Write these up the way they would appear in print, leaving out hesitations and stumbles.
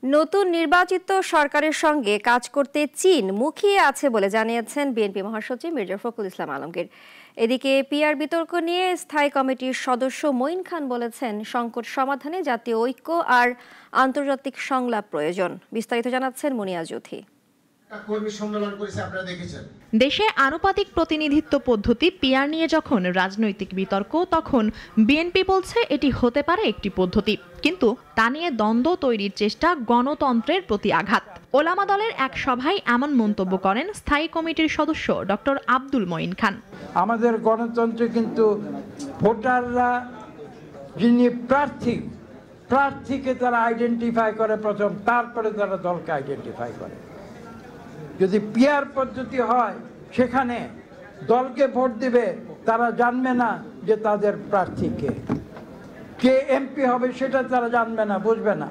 নতুন নির্বাচিত সরকারের সঙ্গে কাজ করতে চীন মুখিয়ে আছে বলে জানিয়েছেন বিএনপি মহাসচিব মির্জা ফখরুল ইসলাম আলমগীর। এদিকে পিআর বিতর্ক নিয়ে স্থায়ী কমিটির সদস্য মঈন খান বলেছেন, সংকট সমাধানে জাতীয় ঐক্য আর আন্তর্জাতিক সংলাপ প্রয়োজন। বিস্তারিত জানাচ্ছেন মুনিয়া জুথি। দেশে আনুপাতিক প্রতিনিধিত্ব পদ্ধতি পিআর নিয়ে যখন রাজনৈতিক বিতর্ক, তখন বিএনপি বলছে এটি হতে পারে একটি পদ্ধতি, কিন্তু তা নিয়ে দ্বন্দ্ব তৈরির চেষ্টা গণতন্ত্রের প্রতি আঘাত। ওলামা দলের এক সভায় এমন মন্তব্য করেন স্থায়ী কমিটির সদস্য ডক্টর আব্দুল মঈন খান। আমাদের গণতন্ত্রে কিন্তু ভোটাররা যিনি প্রার্থীকে তারা আইডেন্টিফাই করে প্রথম, তারপরে তারা দলকে আইডেন্টিফাই করে। যদি পিআর পদ্ধতি হয়, সেখানে দলকে ভোট দিবে, তারা জানবে না যে তাদের প্রার্থীকে কে এমপি হবে, সেটা তারা জানবে না, বুঝবে না।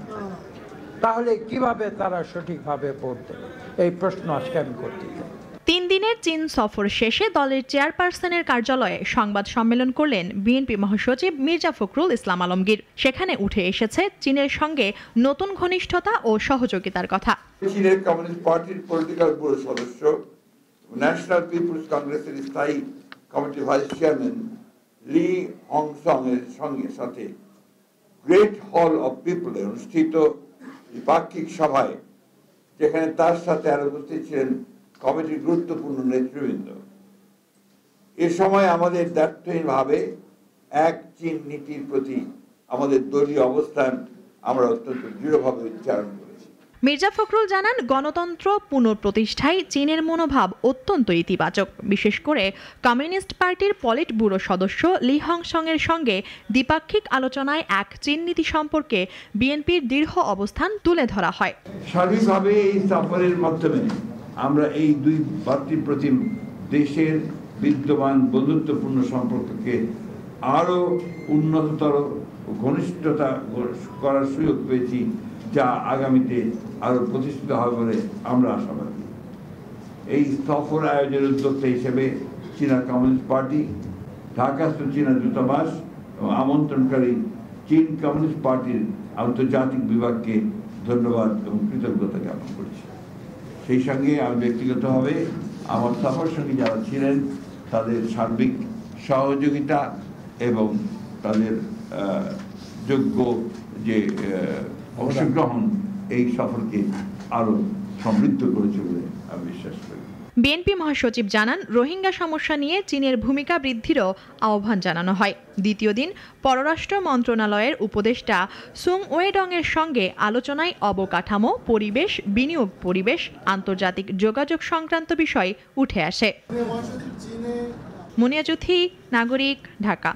তাহলে কিভাবে তারা সঠিকভাবে ভোট দেবে? এই প্রশ্ন আজকে আমি করতে চাই। 3 দিনের চীন সফর শেষে দলের চেয়ারপারসনের কার্যালয়ে সংবাদ সম্মেলন করলেন বিএনপি মহাসচিব মির্জা ফখরুল ইসলাম আলমগীর। সেখানে উঠে এসেছে চীনের সঙ্গে নতুন ঘনিষ্ঠতা ও সহযোগিতার কথা। চীনের কমিউনিস্ট পার্টির পলিটিক্যাল ব্যুরো সদস্য, ন্যাশনাল পিপলস কংগ্রেসের স্থায়ী কমিটির ভাইস চেয়ারম্যান লি হংসং এর সাথে গ্রেট হল অফ পিপলে অনুষ্ঠিত দ্বিপাক্ষিক সভায়, যেখানে তার সাথে আরো উপস্থিত ছিলেন কমিটির গুরুত্বপূর্ণ নেতৃবৃন্দ। এ সময় আমাদের দ্ব্যর্থহীনভাবে এক চীন নীতির প্রতি আমাদের দলীয় অবস্থান আমরা অত্যন্ত দৃঢ়ভাবে উচ্চারণ করেছি। মির্জা ফখরুল জানান, গণতন্ত্র পুনঃপ্রতিষ্ঠায় চীনের মনোভাব অত্যন্ত ইতিবাচক। বিশেষ করে কমিউনিস্ট পার্টির পলিট ব্যুরো সদস্য লি হংসং এর সঙ্গে দ্বিপাক্ষিক আলোচনায় এক চীন নীতি সম্পর্কে বিএনপির দৃঢ় অবস্থান তুলে ধরা হয়। সার্বিকভাবে এই সফরের মাধ্যমে আমরা এই দুই ভাতৃপ্রতিম দেশের বিদ্যমান বন্ধুত্বপূর্ণ সম্পর্ককে আরো উন্নততর ঘনিষ্ঠতা করার সুযোগ পেয়েছি, যা আগামীতে আরো প্রতিষ্ঠিত হবে বলে আমরা আশাবাদী। এই সফর আয়োজনের উদ্যোক্তা হিসেবে চীনা কমিউনিস্ট পার্টি, ঢাকাস্থ চীনা দূতাবাস এবং আমন্ত্রণকারী চীন কমিউনিস্ট পার্টির আন্তর্জাতিক বিভাগকে ধন্যবাদ এবং কৃতজ্ঞতা জ্ঞাপন করছি। সেই সঙ্গে আমি ব্যক্তিগতভাবে আমার সফর সঙ্গে যারা ছিলেন তাদের সার্বিক সহযোগিতা এবং তাদের যোগ্য যে অংশগ্রহণ এই সফরকে আরো সমৃদ্ধ করেছে বলে আমি বিশ্বাস করি। বিএনপি মহাসচিব জানান, রোহিঙ্গা সমস্যা নিয়ে চীনের ভূমিকা বৃদ্ধিরও আহ্বান জানানো হয়। দ্বিতীয় দিন পররাষ্ট্র মন্ত্রণালয়ের উপদেষ্টা সুং ওয়েডং এর সঙ্গে আলোচনায় অবকাঠামো, পরিবেশ, বিনিয়োগ, আন্তর্জাতিক যোগাযোগ সংক্রান্ত বিষয় উঠে আসে। মুনিয়া জুথি, নাগরিক, ঢাকা।